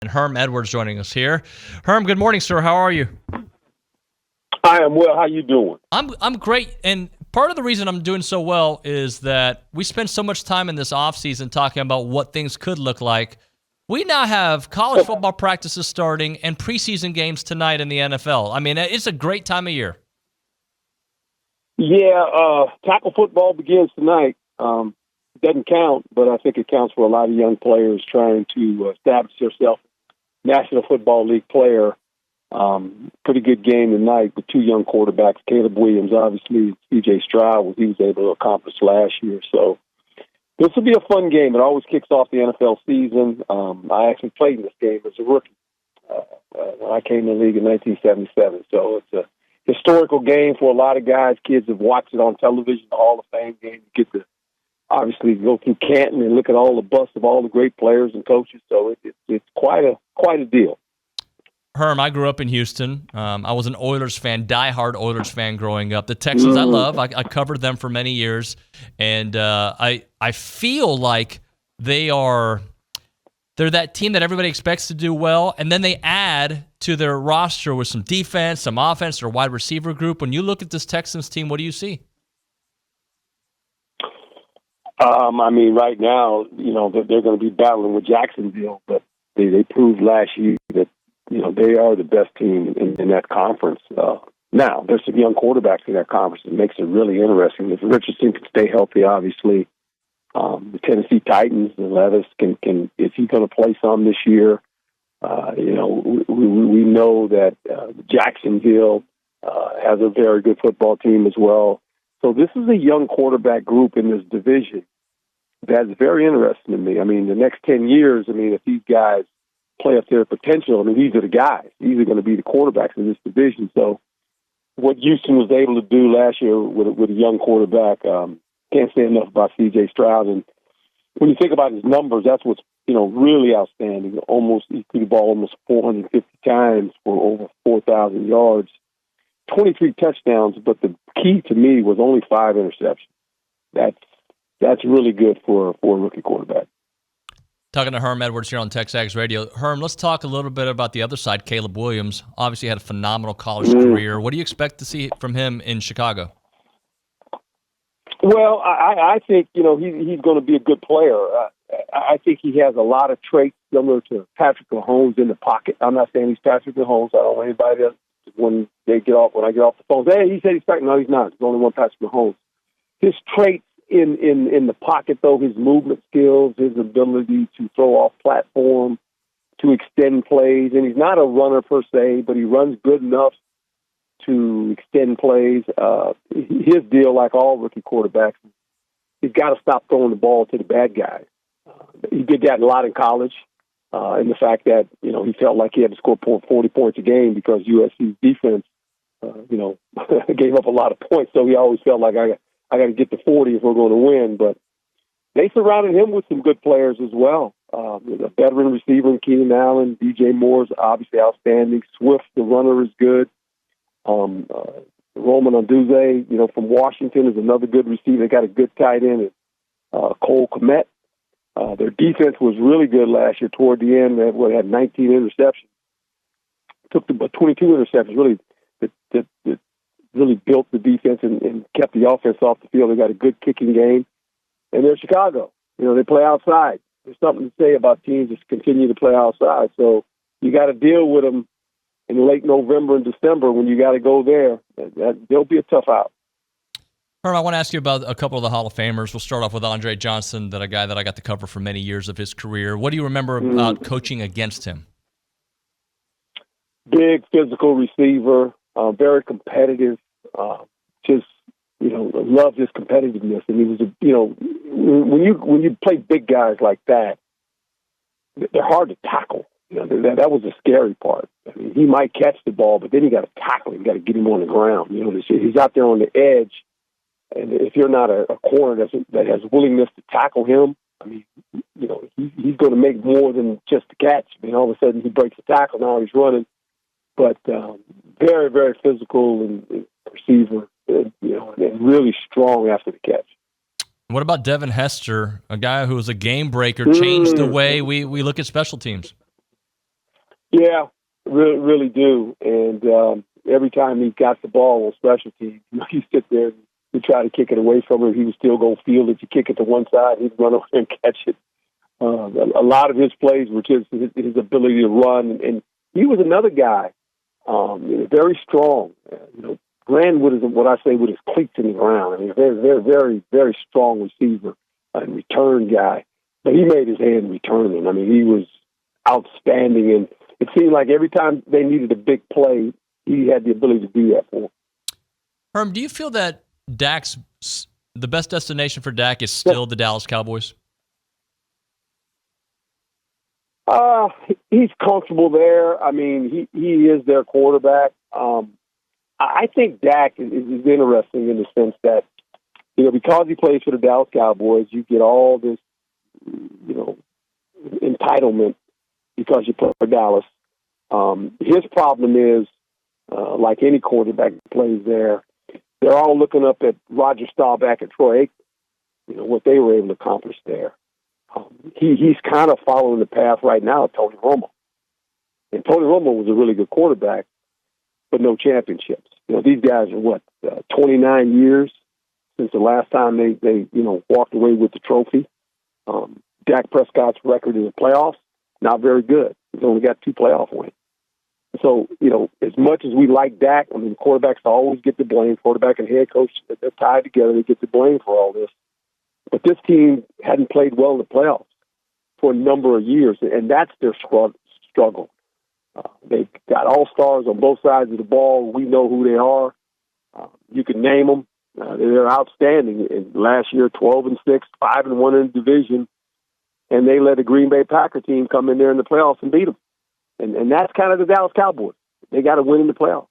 Herm Edwards joining us here. Herm, good morning, sir. How are you? I am well. How you doing? I'm great, and part of the reason I'm doing so well is that we spent so much time in this offseason talking about what things could look like. We now have college football practices starting and preseason games tonight in the NFL. I mean, it's a great time of year. Yeah, tackle football begins tonight. Doesn't count, but I think it counts for a lot of young players trying to establish themselves. National Football League player. Pretty good game tonight with two young quarterbacks, Caleb Williams, obviously, C.J. Stroud, what he was able to accomplish last year. So this will be a fun game. It always kicks off the NFL season. I actually played in this game as a rookie when I came in the league in 1977. So it's a historical game for a lot of guys. Kids have watched it on television, the Hall of Fame game. You get to obviously go through Canton and look at all the busts of all the great players and coaches. So it's quite a deal. Herm, I grew up in Houston. I was an Oilers fan, diehard Oilers fan growing up. The Texans I love. I covered them for many years. And I feel like they're that team that everybody expects to do well, and then they add to their roster with some defense, some offense, their wide receiver group. When you look at this Texans team, what do you see? I mean, right now, they're going to be battling with Jacksonville, but they proved last year that they are the best team in that conference. Now, there's some young quarterbacks in that conference that makes it really interesting. If Richardson can stay healthy, obviously, the Tennessee Titans and Levis can is he going to play some this year? We know that Jacksonville has a very good football team as well. So this is a young quarterback group in this division that's very interesting to me. I mean, the next 10 years, if these guys play up their potential, these are the guys. These are going to be the quarterbacks in this division. So what Houston was able to do last year with a young quarterback, can't say enough about C.J. Stroud. And when you think about his numbers, that's what's, really outstanding. He threw the ball almost 450 times for over 4,000 yards, 23 touchdowns, but the key to me was only 5 interceptions. That's really good for a rookie quarterback. Talking to Herm Edwards here on TexAgs Radio. Herm, let's talk a little bit about the other side. Caleb Williams obviously had a phenomenal college career. What do you expect to see from him in Chicago? Well, I think, he's going to be a good player. I think he has a lot of traits similar to Patrick Mahomes in the pocket. I'm not saying he's Patrick Mahomes. I don't want anybody to, when I get off the phone, hey, he said he's Patrick. No, he's not. There's only one Patrick Mahomes. His traits in the pocket, though, his movement skills, his ability to throw off platform, to extend plays, and he's not a runner per se, but he runs good enough to extend plays. His deal, like all rookie quarterbacks, he's got to stop throwing the ball to the bad guys. He did that a lot in college, and the fact that he felt like he had to score 40 points a game because USC's defense, gave up a lot of points. So he always felt like I got to get to 40 if we're going to win. But they surrounded him with some good players as well. A veteran receiver in Keenan Allen, DJ Moore's obviously outstanding. Swift, the runner, is good. Roman Onduze, from Washington, is another good receiver. They got a good tight end, Cole Kmet. Their defense was really good last year. Toward the end, they had 19 interceptions. Took 22 interceptions, really, that really built the defense and kept the offense off the field. They got a good kicking game. And they're Chicago. They play outside. There's something to say about teams that continue to play outside. So you got to deal with them in late November and December when you got to go there. They'll be a tough out. Herm, I want to ask you about a couple of the Hall of Famers. We'll start off with Andre Johnson, a guy that I got to cover for many years of his career. What do you remember about coaching against him? Big physical receiver, very competitive. Loved his competitiveness, and he was when you play big guys like that, they're hard to tackle. That was the scary part. He might catch the ball, but then you got to tackle him. You got to get him on the ground. He's out there on the edge, and if you're not a corner that has willingness to tackle him, he's going to make more than just the catch. All of a sudden he breaks the tackle. Now he's running, but very, very physical and receiver, and really strong after the catch. What about Devin Hester, a guy who was a game breaker, changed the way we look at special teams? Yeah, really do. And every time he got the ball on special teams, you sit there and you try to kick it away from him. He was still going to field it. You kick it to one side, he'd run over and catch it. A lot of his plays were just his ability to run. And he was another guy, very strong. Ran with what I say with his cleats in the ground. I mean, very, very strong receiver and return guy. But he made his hand returning. I mean, he was outstanding. And it seemed like every time they needed a big play, he had the ability to do that for them. Herm, do you feel that the best destination for Dak is still the Dallas Cowboys? He's comfortable there. I mean, he is their quarterback. I think Dak is interesting in the sense that, because he plays for the Dallas Cowboys, you get all this, entitlement because you play for Dallas. His problem is, like any quarterback that plays there, they're all looking up at Roger Staubach and Troy Aikman, what they were able to accomplish there. He's kind of following the path right now of Tony Romo. And Tony Romo was a really good quarterback, but no championships. These guys are 29 years since the last time they walked away with the trophy. Dak Prescott's record in the playoffs, not very good. He's only got 2 playoff wins. So, as much as we like Dak, I mean, quarterbacks always get the blame. Quarterback and head coach, they're tied together. They get the blame for all this. But this team hadn't played well in the playoffs for a number of years, and that's their struggle. They've got all-stars on both sides of the ball. We know who they are. You can name them. They're outstanding. And last year, 12-6, 5-1 in the division, and they let the Green Bay Packer team come in there in the playoffs and beat them. And that's kind of the Dallas Cowboys. They got to win in the playoffs.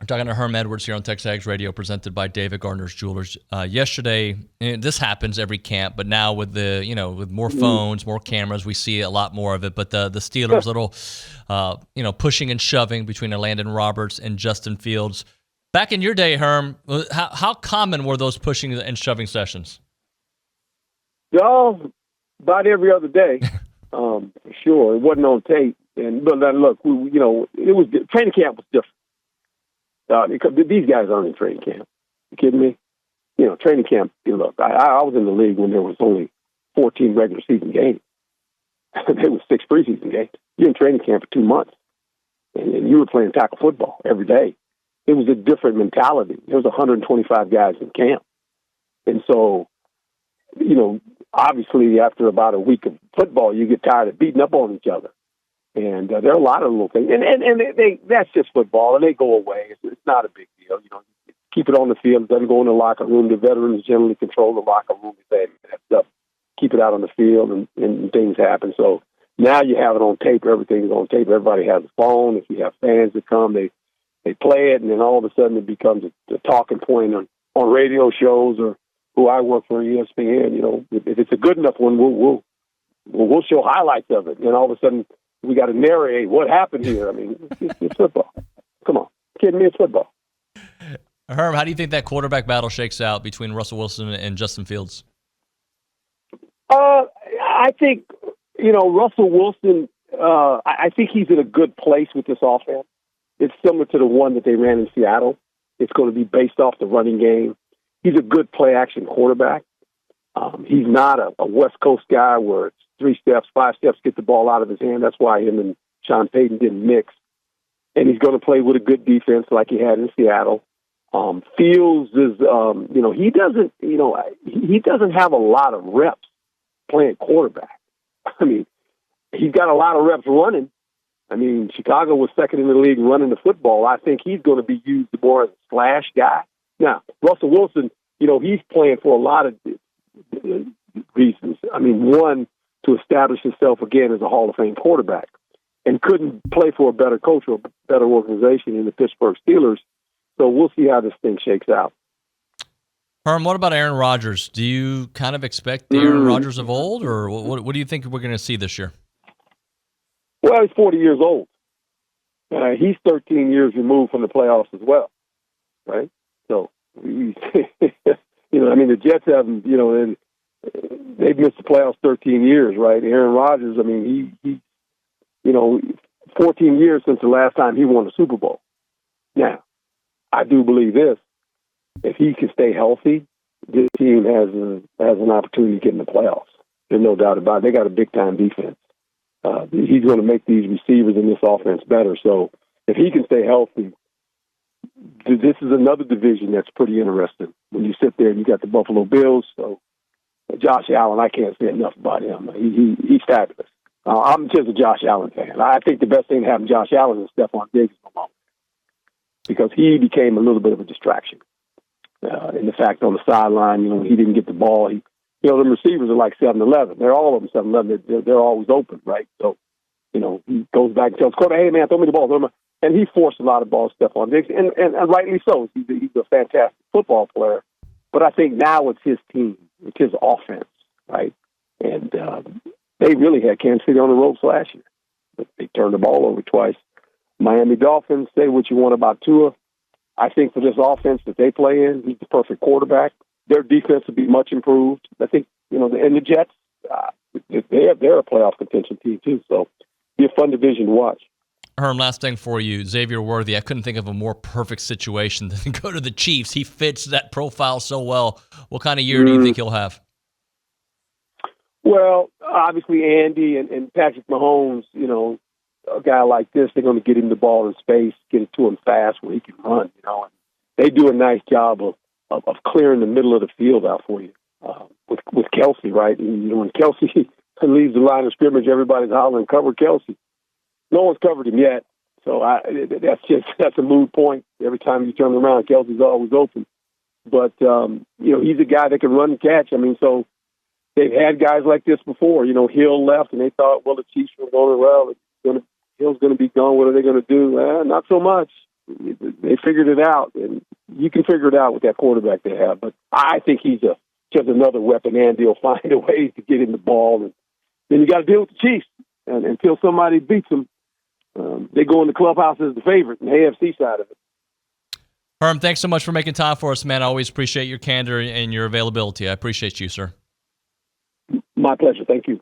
We're talking to Herm Edwards here on TexAgs Radio, presented by David Gardner's Jewelers. Yesterday, this happens every camp, but now with with more phones, more cameras, we see a lot more of it. But the Steelers, little, pushing and shoving between Landon Roberts and Justin Fields. Back in your day, Herm, how common were those pushing and shoving sessions? Oh, about every other day, for sure. It wasn't on tape, but look, it was training camp was different. Because these guys aren't in training camp. You kidding me? Training camp, look, I was in the league when there was only 14 regular season games. There was 6 preseason games. You're in training camp for 2 months. And you were playing tackle football every day. It was a different mentality. There was 125 guys in camp. And so, obviously after about a week of football, you get tired of beating up on each other. And there are a lot of little things, and that's just football, and they go away. It's not a big deal, Keep it on the field. It doesn't go in the locker room. The veterans generally control the locker room. They that stuff. Keep it out on the field, and things happen. So now you have it on tape. Everything's on tape. Everybody has a phone. If you have fans that come, they play it, and then all of a sudden it becomes a talking point on radio shows or who I work for, ESPN. If it's a good enough one, we'll show highlights of it, and all of a sudden we got to narrate what happened here. I mean, it's football. Come on. Kidding me? It's football. Herm, how do you think that quarterback battle shakes out between Russell Wilson and Justin Fields? I think, Russell Wilson, I think he's in a good place with this offense. It's similar to the one that they ran in Seattle. It's going to be based off the running game. He's a good play-action quarterback. He's not a West Coast guy where it's 3 steps, 5 steps, get the ball out of his hand. That's why him and Sean Payton didn't mix. And he's going to play with a good defense like he had in Seattle. Fields is, he doesn't have a lot of reps playing quarterback. I mean, he's got a lot of reps running. I mean, Chicago was second in the league running the football. I think he's going to be used more as a slash guy. Now, Russell Wilson, he's playing for a lot of reasons. I mean, one, to establish himself again as a Hall of Fame quarterback, and couldn't play for a better coach or a better organization in the Pittsburgh Steelers. So we'll see how this thing shakes out. Herm, what about Aaron Rodgers? Do you kind of expect the Aaron Rodgers of old, or what do you think we're going to see this year? Well, he's 40 years old. He's 13 years removed from the playoffs as well, right? So, the Jets haven't, they've missed the playoffs 13 years, right? Aaron Rodgers, I mean, he 14 years since the last time he won a Super Bowl. Now, I do believe this. If he can stay healthy, this team has an opportunity to get in the playoffs. There's no doubt about it. They got a big-time defense. He's going to make these receivers in this offense better. So if he can stay healthy, this is another division that's pretty interesting. When you sit there and you got the Buffalo Bills, so Josh Allen, I can't say enough about him. He's fabulous. I'm just a Josh Allen fan. I think the best thing to happen to Josh Allen is Stephon Diggs because he became a little bit of a distraction. In the fact on the sideline, he didn't get the ball. The receivers are like 7-11. They're all of them 7-11. They're always open, right? So, he goes back and tells Quarter, hey, man, throw me the ball. And he forced a lot of balls, Stephon Diggs, and rightly so. He's a fantastic football player. But I think now it's his team. It's his offense, right? And they really had Kansas City on the ropes last year. But they turned the ball over twice. Miami Dolphins, say what you want about Tua. I think for this offense that they play in, he's the perfect quarterback. Their defense will be much improved. I think, and the Jets, they're a playoff contention team too. So be a fun division to watch. Herm, last thing for you, Xavier Worthy. I couldn't think of a more perfect situation than go to the Chiefs. He fits that profile so well. What kind of year do you think he'll have? Well, obviously Andy and Patrick Mahomes, a guy like this, they're going to get him the ball in space, get it to him fast where he can run, and they do a nice job of clearing the middle of the field out for you with Kelsey, right? And, when Kelsey leaves the line of scrimmage, everybody's hollering, cover Kelsey. No one's covered him yet, so that's a moot point. Every time you turn around, Kelsey's always open. But, he's a guy that can run and catch. So they've had guys like this before. Hill left, and they thought, well, the Chiefs were going well. Hill's going to be gone. What are they going to do? Not so much. They figured it out, and you can figure it out with that quarterback they have. But I think he's just another weapon, and they'll find a way to get him the ball. And then you got to deal with the Chiefs. And until somebody beats them, they go in the clubhouse as the favorite in the AFC side of it. Herm, thanks so much for making time for us, man. I always appreciate your candor and your availability. I appreciate you, sir. My pleasure. Thank you.